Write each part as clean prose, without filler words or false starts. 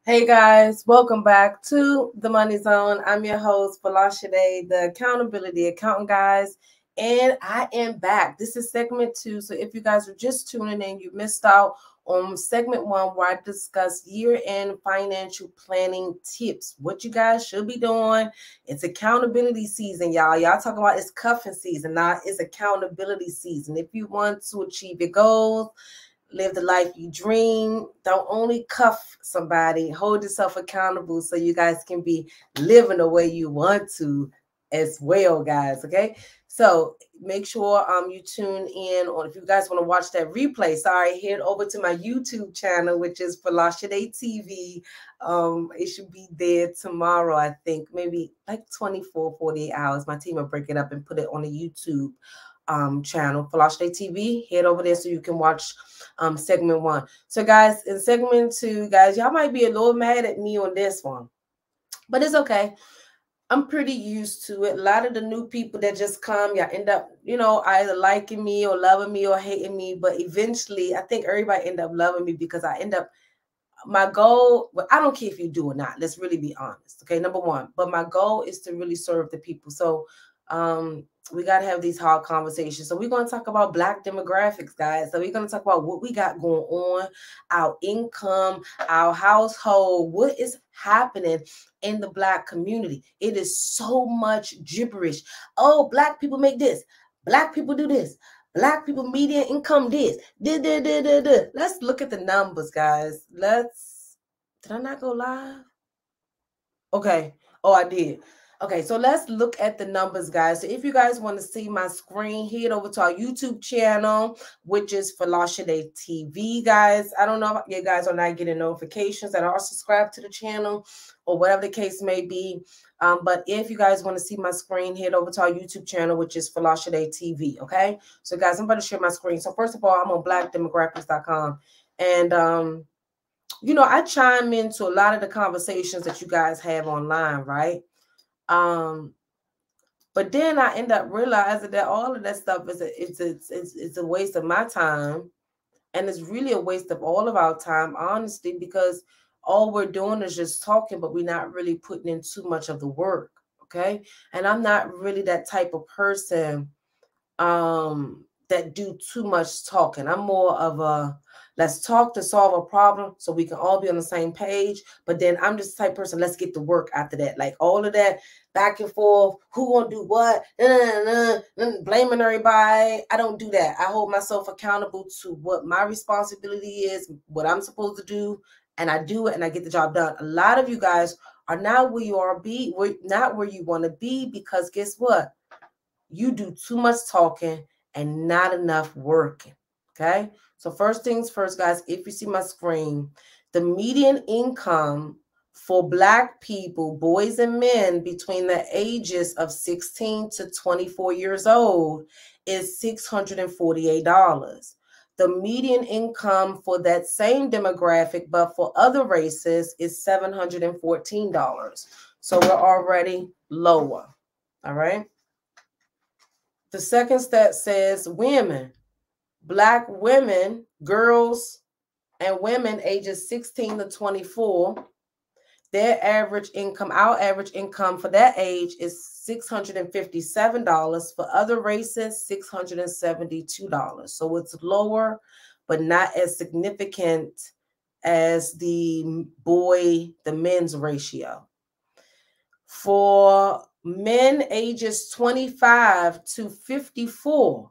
Hey guys, welcome back to the Money Zone. I'm your host, Folasade, the accountability accountant, guys, and I am back. This is segment 2. So if you guys are just tuning in, you missed out on segment 1 where I discussed year-end financial planning tips. What you guys should be doing. It's accountability season, y'all. Y'all talking about it's cuffing season, now it's accountability season. If you want to achieve your goals, live the life you dream. Don't only cuff somebody, hold yourself accountable so you guys can be living the way you want to as well, guys. Okay. So make sure you tune in, or if you guys want to watch that replay, head over to my YouTube channel, which is Folasade TV. It should be there tomorrow, I think, maybe like 24, 48 hours. My team will break it up and put it on the YouTube channel, Folasade TV. Head over there so you can watch segment 1. So guys, in segment 2, guys, y'all might be a little mad at me on this one, but it's okay. I'm pretty used to it. A lot of the new people that just come, y'all end up, either liking me or loving me or hating me. But eventually, I think everybody end up loving me because my goal, but I don't care if you do or not. Let's really be honest. Okay, number 1. But my goal is to really serve the people. So we got to have these hard conversations. So we're going to talk about Black demographics, guys. So we're going to talk about what we got going on, our income, our household, what is happening in the Black community. It is so much gibberish. Oh, Black people make this. Black people do this. Black people median income this. Let's look at the numbers, guys. Did I not go live? Okay. Oh, I did. Okay, so let's look at the numbers, guys. So if you guys want to see my screen, head over to our YouTube channel, which is Folasade TV, guys. I don't know if you guys are not getting notifications that are subscribed to the channel or whatever the case may be. But if you guys want to see my screen, head over to our YouTube channel, which is Folasade TV, okay? So, guys, I'm going to share my screen. So, first of all, I'm on blackdemographics.com. And, I chime into a lot of the conversations that you guys have online, right? But then I end up realizing that all of that stuff is a waste of my time, and it's really a waste of all of our time, honestly, because all we're doing is just talking, but we're not really putting in too much of the work. Okay. And I'm not really that type of person that do too much talking. I'm more of a let's talk to solve a problem so we can all be on the same page. But then I'm just the type of person, let's get to work after that. Like all of that back and forth, who gonna do what, blaming everybody. I don't do that. I hold myself accountable to what my responsibility is, what I'm supposed to do, and I do it and I get the job done. A lot of you guys are not where you are not where you want to be, because guess what? You do too much talking and not enough working. Okay. So first things first, guys, if you see my screen, the median income for Black people, boys and men between the ages of 16 to 24 years old is $648. The median income for that same demographic, but for other races, is $714. So we're already lower. All right. The second stat says women, Black women, girls, and women ages 16 to 24, their average income, our average income for that age is $657. For other races, $672. So it's lower, but not as significant as the men's ratio. For men ages 25 to 54,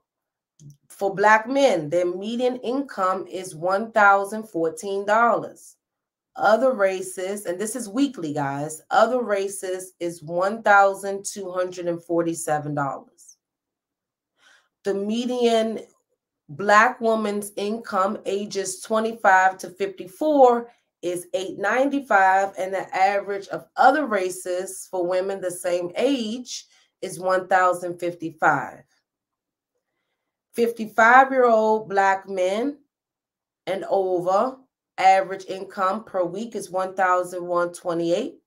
for Black men, their median income is $1,014. Other races, and this is weekly, guys, other races is $1,247. The median Black woman's income ages 25 to 54 is $895, and the average of other races for women the same age is $1,055. 55-year-old Black men and over, average income per week is $1,128,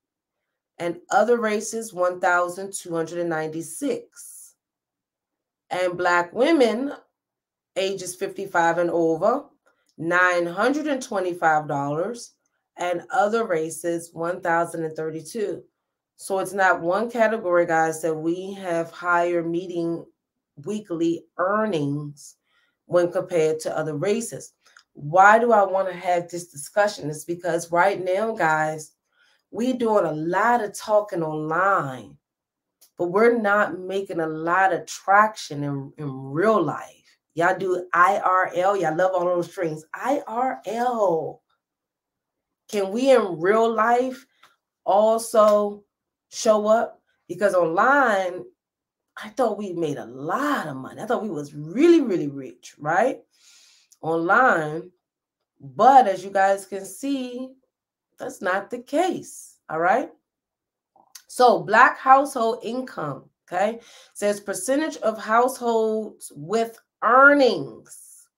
and other races $1,296. And Black women ages 55 and over, $925. and other races 1,032. So it's not one category, guys, that we have higher median weekly earnings when compared to other races. Why do I want to have this discussion? It's because right now, guys, we're doing a lot of talking online, but we're not making a lot of traction in real life. Y'all do IRL. Y'all love all those strings. IRL. Can we in real life also show up? Because online, I thought we made a lot of money. I thought we was really, really rich, right? Online. But as you guys can see, that's not the case. All right. So Black household income, okay, says percentage of households with earnings.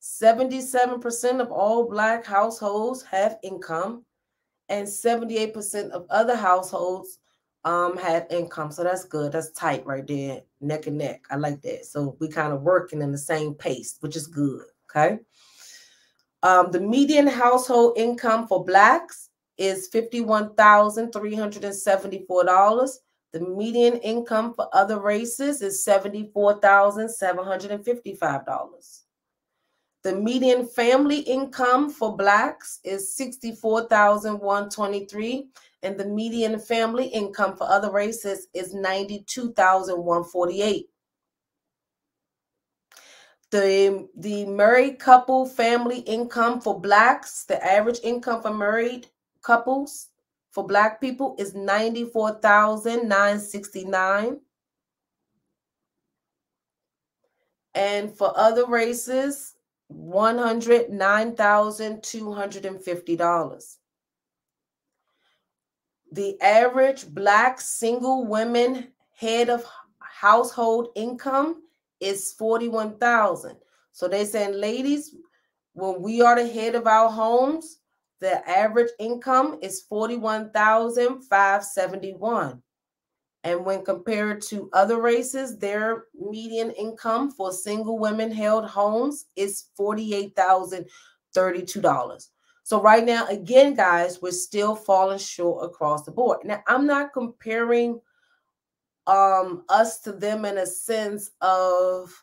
77% of all Black households have income, and 78% of other households have income. So that's good. That's tight right there, neck and neck. I like that. So we kind of working in the same pace, which is good. Okay. The median household income for Blacks is $51,374. The median income for other races is $74,755. The median family income for Blacks is $64,123, and the median family income for other races is $92,148. The married couple family income for Blacks, the average income for married couples for Black people is $94,969. And for other races, $109,250. The average Black single women head of household income is $41,000. So they saying, ladies, when we are the head of our homes, the average income is $41,571. And when compared to other races, their median income for single women held homes is $48,032. So right now, again, guys, we're still falling short across the board. Now, I'm not comparing us to them in a sense of,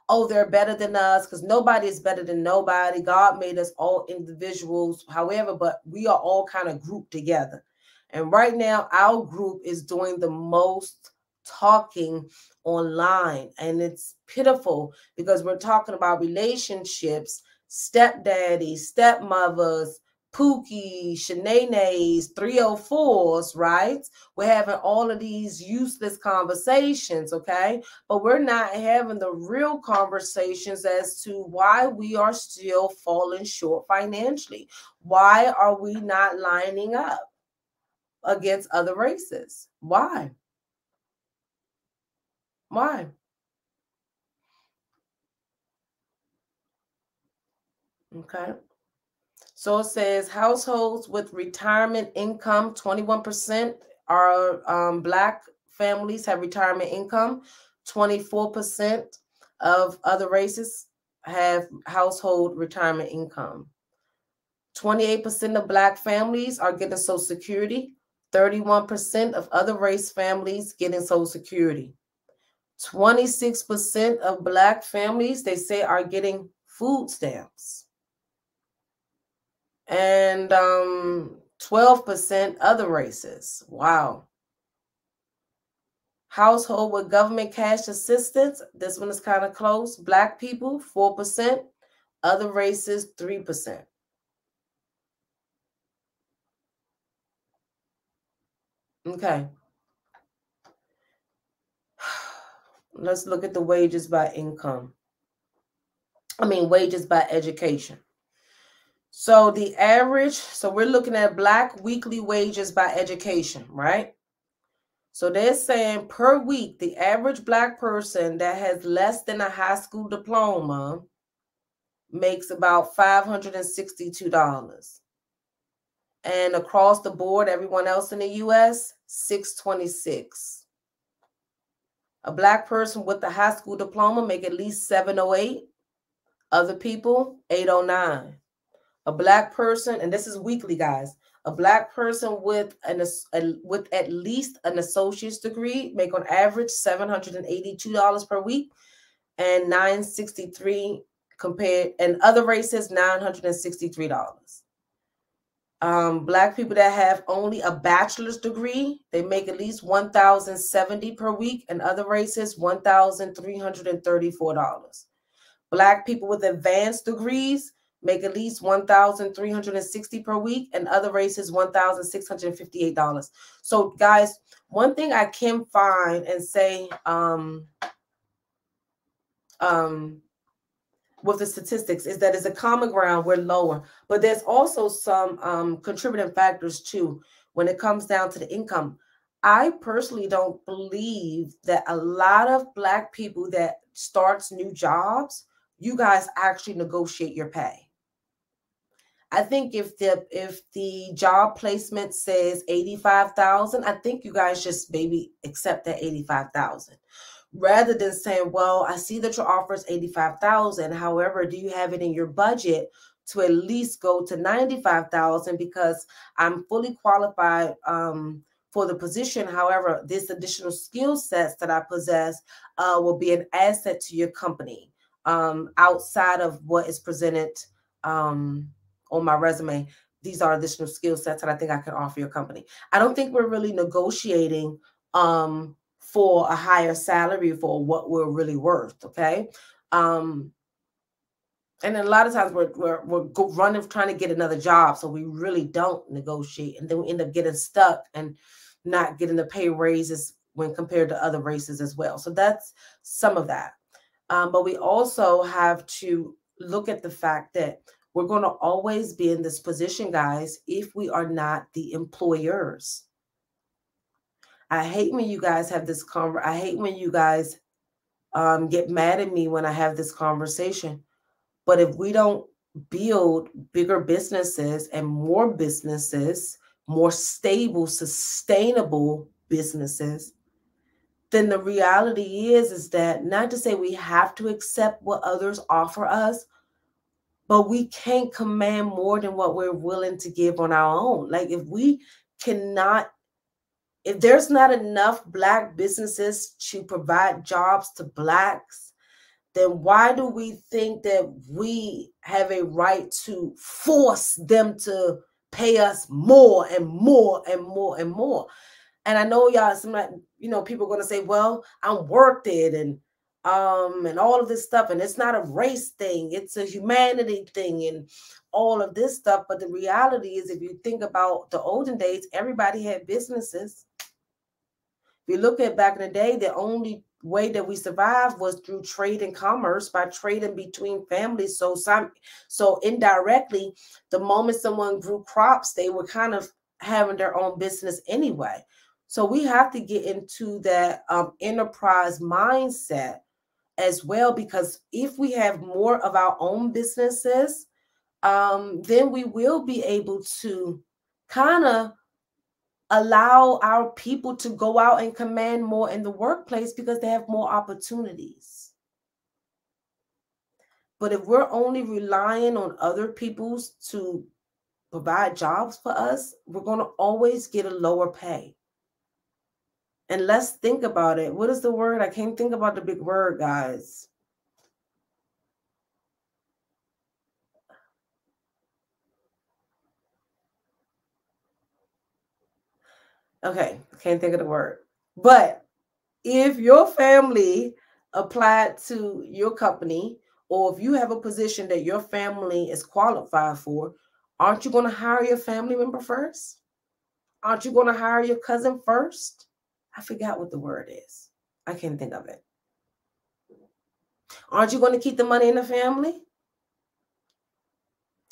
oh, they're better than us, because nobody is better than nobody. God made us all individuals, however, but we are all kind of grouped together. And right now, our group is doing the most talking online. And it's pitiful because we're talking about relationships, stepdaddies, stepmothers, Pookie, Shanae's, 304s, right? We're having all of these useless conversations, okay? But we're not having the real conversations as to why we are still falling short financially. Why are we not lining up against other races? Why? Why? Okay. So it says households with retirement income, 21% are Black families have retirement income. 24% of other races have household retirement income. 28% of Black families are getting Social Security. 31% of other race families getting Social Security. 26% of Black families, they say, are getting food stamps. And 12% other races. Wow. Household with government cash assistance. This one is kind of close. Black people, 4%. Other races, 3%. Okay. Let's look at the wages by income. Wages by education. So the average, so we're looking at Black weekly wages by education, right? So they're saying per week, the average Black person that has less than a high school diploma makes about $562. And across the board, everyone else in the U.S., $626. A Black person with a high school diploma make at least $708. Other people, $809. A Black person, and this is weekly, guys, a Black person with with at least an associate's degree make on average $782 per week, and $963 compared, and other races $963. Black people that have only a bachelor's degree, they make at least $1,070 per week, and other races $1,334. Black people with advanced degrees make at least $1,360 per week, and other races $1,658. So, guys, one thing I can find and say, with the statistics is that it's a common ground, we're lower, but there's also some contributing factors too when it comes down to the income. I personally don't believe that a lot of Black people that starts new jobs, you guys actually negotiate your pay. I think if the job placement says 85,000, I think you guys just maybe accept that 85,000. Rather than saying, well, I see that your offer is 85,000. However, do you have it in your budget to at least go to 95,000 because I'm fully qualified for the position. However, this additional skill sets that I possess will be an asset to your company outside of what is presented on my resume. These are additional skill sets that I think I can offer your company. I don't think we're really negotiating for a higher salary for what we're really worth. Okay. And then a lot of times we're running, trying to get another job. So we really don't negotiate. And then we end up getting stuck and not getting the pay raises when compared to other races as well. So that's some of that. But we also have to look at the fact that we're going to always be in this position, guys, if we are not the employers. I hate when you guys have this I hate when you guys get mad at me when I have this conversation. But if we don't build bigger businesses and more businesses, more stable, sustainable businesses, then the reality is that not to say we have to accept what others offer us, but we can't command more than what we're willing to give on our own. Like if there's not enough Black businesses to provide jobs to Blacks, then why do we think that we have a right to force them to pay us more and more and more and more? And I know y'all, people are going to say, well, I'm worth it and all of this stuff. And it's not a race thing. It's a humanity thing and all of this stuff. But the reality is, if you think about the olden days, everybody had businesses. If you look at back in the day, the only way that we survived was through trade and commerce, by trading between families. So indirectly, the moment someone grew crops, they were kind of having their own business anyway. So we have to get into that enterprise mindset as well, because if we have more of our own businesses, then we will be able to kind of allow our people to go out and command more in the workplace because they have more opportunities. But if we're only relying on other people to provide jobs for us, we're going to always get a lower pay. And let's think about it. What is the word? I can't think about the big word, guys. Okay, can't think of the word. But if your family applied to your company, or if you have a position that your family is qualified for, aren't you going to hire your family member first? Aren't you going to hire your cousin first? I forgot what the word is. I can't think of it. Aren't you going to keep the money in the family?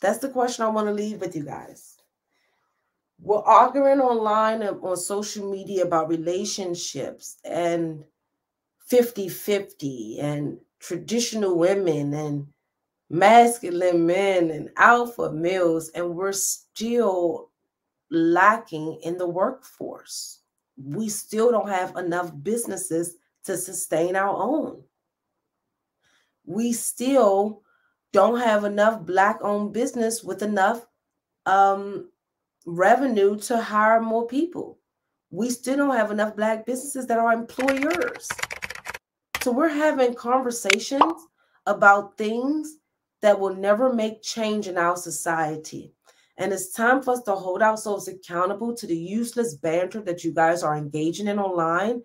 That's the question I want to leave with you guys. We're arguing online and on social media about relationships and 50-50 and traditional women and masculine men and alpha males, and we're still lacking in the workforce. We still don't have enough businesses to sustain our own. We still don't have enough Black-owned business with enough revenue to hire more people. We still don't have enough Black businesses that are employers. So we're having conversations about things that will never make change in our society. And it's time for us to hold ourselves accountable to the useless banter that you guys are engaging in online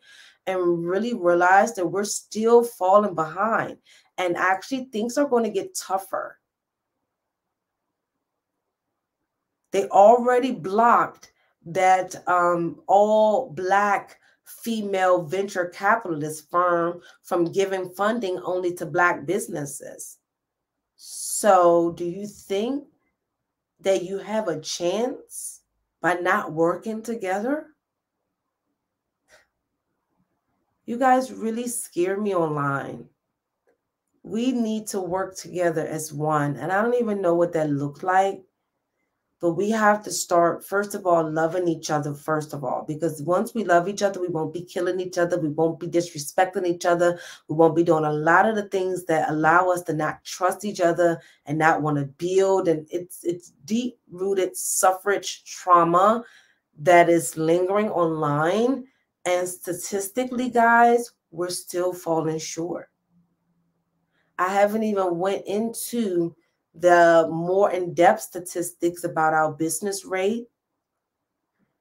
and really realize that we're still falling behind. And actually, things are going to get tougher. They already blocked that all Black female venture capitalist firm from giving funding only to Black businesses. So do you think that you have a chance by not working together? You guys really scare me online. We need to work together as one. And I don't even know what that looks like. But we have to start, first of all, loving each other, first of all, because once we love each other, we won't be killing each other. We won't be disrespecting each other. We won't be doing a lot of the things that allow us to not trust each other and not want to build. And it's deep-rooted suffrage trauma that is lingering online. And statistically, guys, we're still falling short. I haven't even went into the more in-depth statistics about our business rate,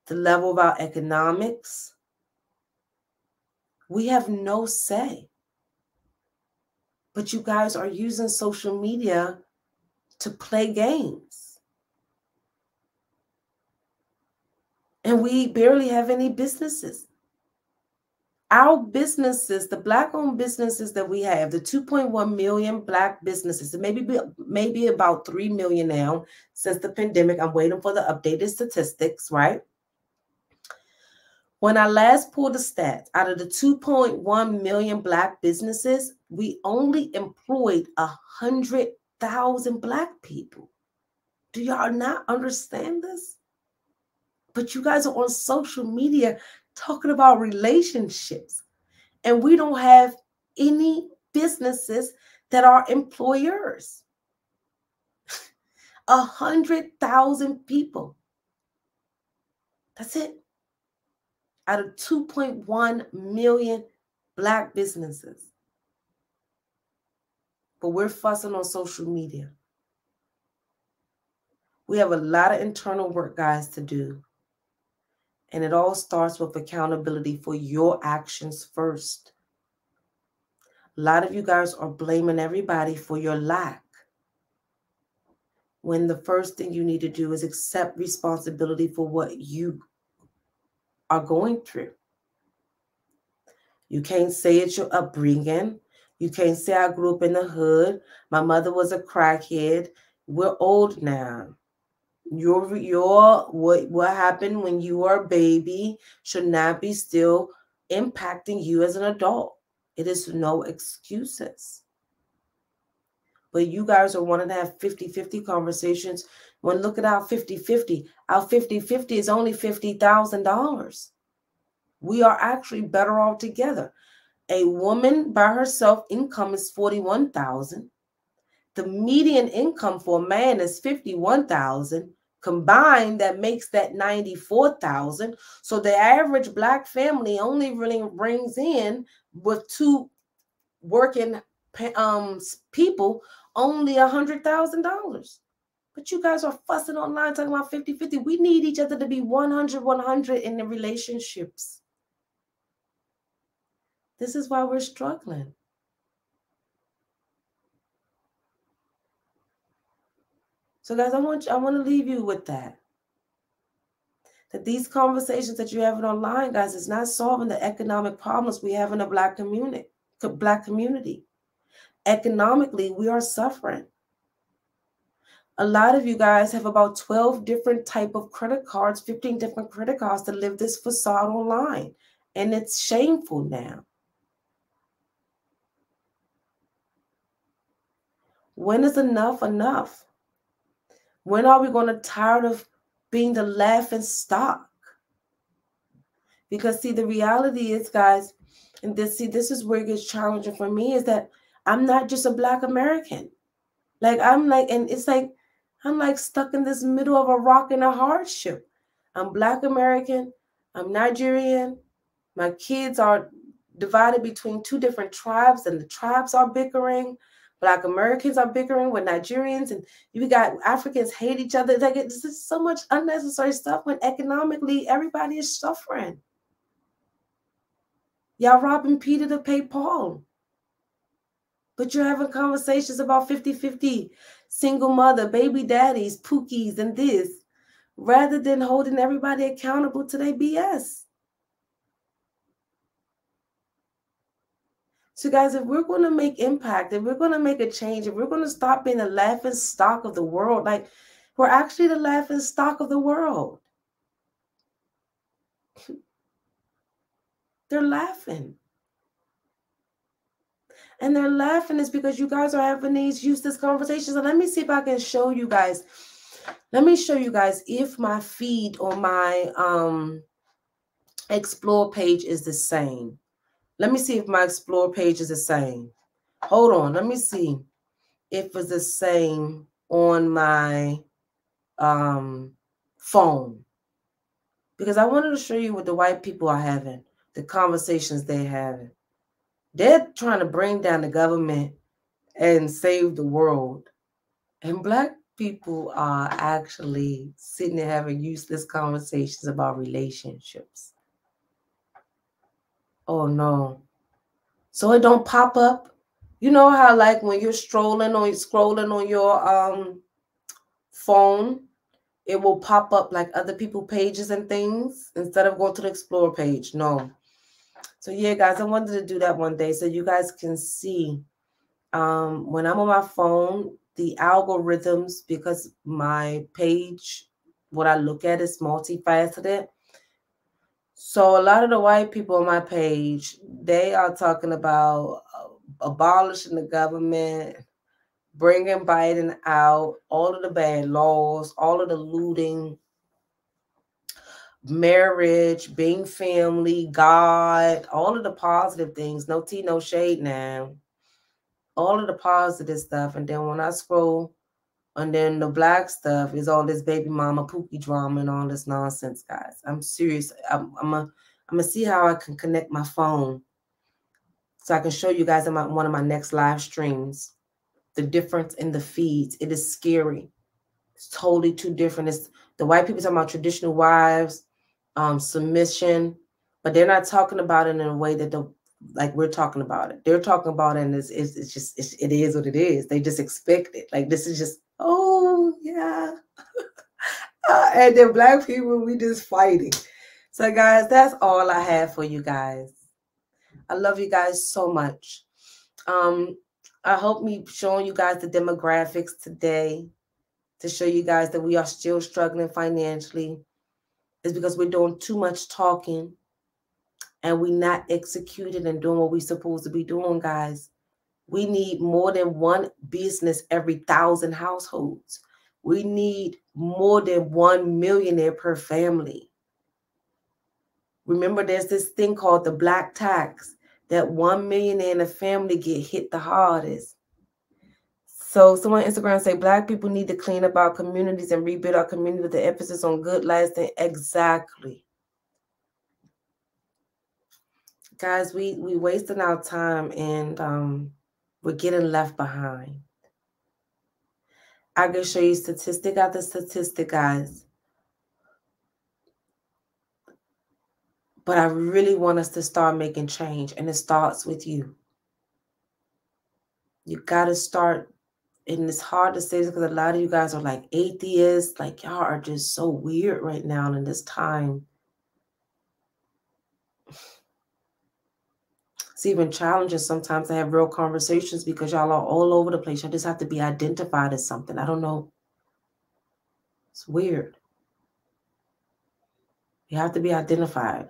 the level of our economics. We have no say. But you guys are using social media to play games. And we barely have any businesses. Our businesses, the Black-owned businesses that we have, the 2.1 million Black businesses, and maybe about 3 million now since the pandemic. I'm waiting for the updated statistics, right? When I last pulled the stats, out of the 2.1 million Black businesses, we only employed 100,000 Black people. Do y'all not understand this? But you guys are on social media talking about relationships. And we don't have any businesses that are employers. 100,000 people. That's it. Out of 2.1 million Black businesses. But we're fussing on social media. We have a lot of internal work, guys, to do. And it all starts with accountability for your actions first. A lot of you guys are blaming everybody for your lack, when the first thing you need to do is accept responsibility for what you are going through. You can't say it's your upbringing. You can't say I grew up in the hood. My mother was a crackhead. We're old now. What happened when you were a baby should not be still impacting you as an adult. It is no excuses. But you guys are wanting to have 50-50 conversations. When look at our 50-50. Our 50-50 is only $50,000. We are actually better off together. A woman by herself income is $41,000. The median income for a man is $51,000. Combined, that makes that $94,000. So the average Black family only really brings in, with two working people, only $100,000. But you guys are fussing online talking about 50-50. We need each other to be 100-100 in the relationships. This is why we're struggling. So guys, I want to leave you with that. That these conversations that you're having online, guys, is not solving the economic problems we have in the Black community. Economically, we are suffering. A lot of you guys have about 12 different type of credit cards, 15 different credit cards to live this facade online. And it's shameful now. When is enough enough? When are we going to tired of being the laughing stock? Because see, the reality is, guys, and this is where it gets challenging for me, is that I'm not just a Black American. Like, and it's like, I'm like stuck in this middle of a rock and a hard ship. I'm Black American. I'm Nigerian. My kids are divided between two different tribes, and the tribes are bickering. Black Americans are bickering with Nigerians, and you got Africans hate each other. Like, it's just so much unnecessary stuff when economically everybody is suffering. Y'all robbing Peter to pay Paul. But you're having conversations about 50-50, single mother, baby daddies, pookies, and this, rather than holding everybody accountable to their BS. So guys, if we're going to make impact, if we're going to make a change, if we're going to stop being the laughing stock of the world, like, we're actually the laughing stock of the world. They're laughing. And they're laughing is because you guys are having these useless conversations. And let me see if I can show you guys. Let me show you guys if my feed on my Explore page is the same. Let me see if my Explore page is the same. Hold on. Let me see if it's the same on my phone. Because I wanted to show you what the white people are having, the conversations they're having. They're trying to bring down the government and save the world. And Black people are actually sitting there having useless conversations about relationships. Oh no. So it don't pop up. You know how, like, when you're scrolling on your phone, it will pop up like other people's pages and things instead of going to the Explore page. No. So yeah, guys, I wanted to do that one day so you guys can see when I'm on my phone, the algorithms, because my page, what I look at is multifaceted. So a lot of the white people on my page, they are talking about abolishing the government, bringing Biden out, all of the bad laws, all of the looting, marriage, being family, God, all of the positive things. No tea, no shade now. All of the positive stuff. And then when I scroll, and then the Black stuff is all this baby mama pookie drama and all this nonsense, guys. I'm serious. I'm gonna see how I can connect my phone so I can show you guys in one of my next live streams the difference in the feeds. It is scary. It's totally too different. It's the white people talking about traditional wives, submission, but they're not talking about it in a way that like we're talking about it. They're talking about it, and it is what it is. They just expect it. Like, this is just, oh yeah. And then Black people, we just fighting. So guys, that's all I have for you guys. I love you guys so much. I hope me showing you guys the demographics today to show you guys that we are still struggling financially is because we're doing too much talking and we're not executing and doing what we're supposed to be doing, guys. We need more than one business every 1,000 households. We need more than 1 millionaire per family. Remember, there's this thing called the Black tax, that 1 millionaire in a family get hit the hardest. So someone on Instagram say Black people need to clean up our communities and rebuild our community with the emphasis on good lasting. Exactly. Guys, we wasting our time and we're getting left behind. I can show you statistic after statistic, guys. But I really want us to start making change, and it starts with you. You got to start, and it's hard to say this because a lot of you guys are like atheists, like y'all are just so weird right now in this time. It's even challenging sometimes to have real conversations because y'all are all over the place. Y'all just have to be identified as something. I don't know. It's weird. You have to be identified.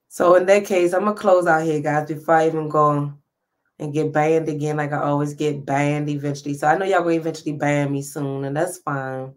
So in that case, I'm going to close out here, guys, before I even go and get banned again, like I always get banned eventually. So I know y'all going to eventually ban me soon, and that's fine,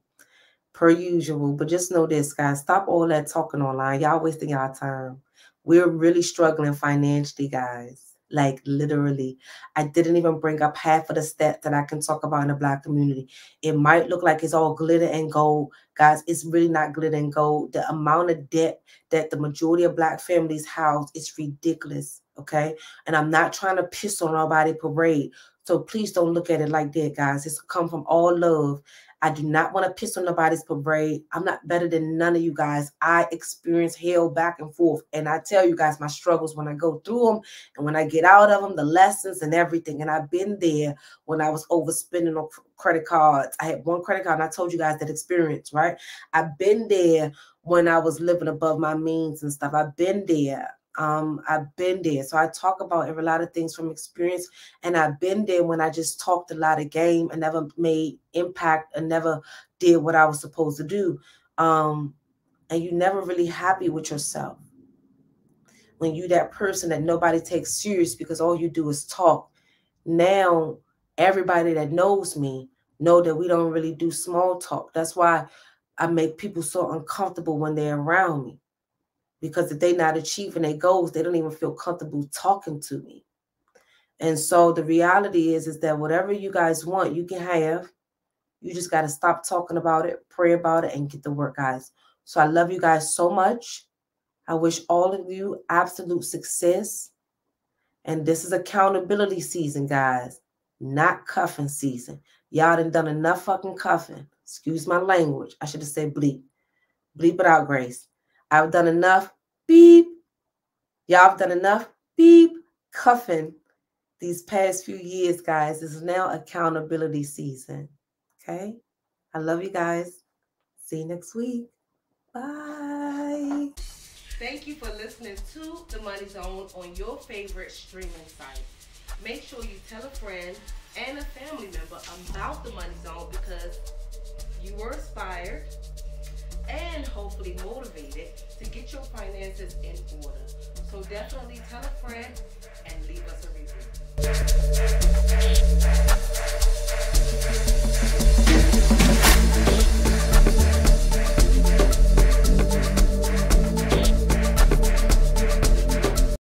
per usual. But just know this, guys. Stop all that talking online. Y'all wasting y'all time. We're really struggling financially, guys. Like literally. I didn't even bring up half of the stats that I can talk about in the Black community. It might look like it's all glitter and gold. Guys, it's really not glitter and gold. The amount of debt that the majority of Black families house is ridiculous, okay? And I'm not trying to piss on nobody parade. So please don't look at it like that, guys. It's come from all love. I do not want to piss on nobody's parade. I'm not better than none of you guys. I experience hell back and forth. And I tell you guys my struggles when I go through them and when I get out of them, the lessons and everything. And I've been there when I was overspending on credit cards. I had one credit card and I told you guys that experience, right? I've been there when I was living above my means and stuff. I've been there. I've been there. So I talk about a lot of things from experience, and I've been there when I just talked a lot of game and never made impact and never did what I was supposed to do. And you're never really happy with yourself when you that person that nobody takes serious because all you do is talk. Now, everybody that knows me know that we don't really do small talk. That's why I make people so uncomfortable when they're around me. Because if they're not achieving their goals, they don't even feel comfortable talking to me. And so the reality is that whatever you guys want, you can have. You just got to stop talking about it, pray about it, and get to work, guys. So I love you guys so much. I wish all of you absolute success. And this is accountability season, guys, not cuffing season. Y'all done enough fucking cuffing. Excuse my language. I should have said bleep. Bleep it out, Grace. I've done enough beep. Y'all have done enough beep cuffing these past few years, guys. This is now accountability season. Okay? I love you guys. See you next week. Bye. Thank you for listening to The Money Zone on your favorite streaming site. Make sure you tell a friend and a family member about The Money Zone because you were inspired and hopefully motivated to get your finances in order. So definitely tell a friend and leave us a review.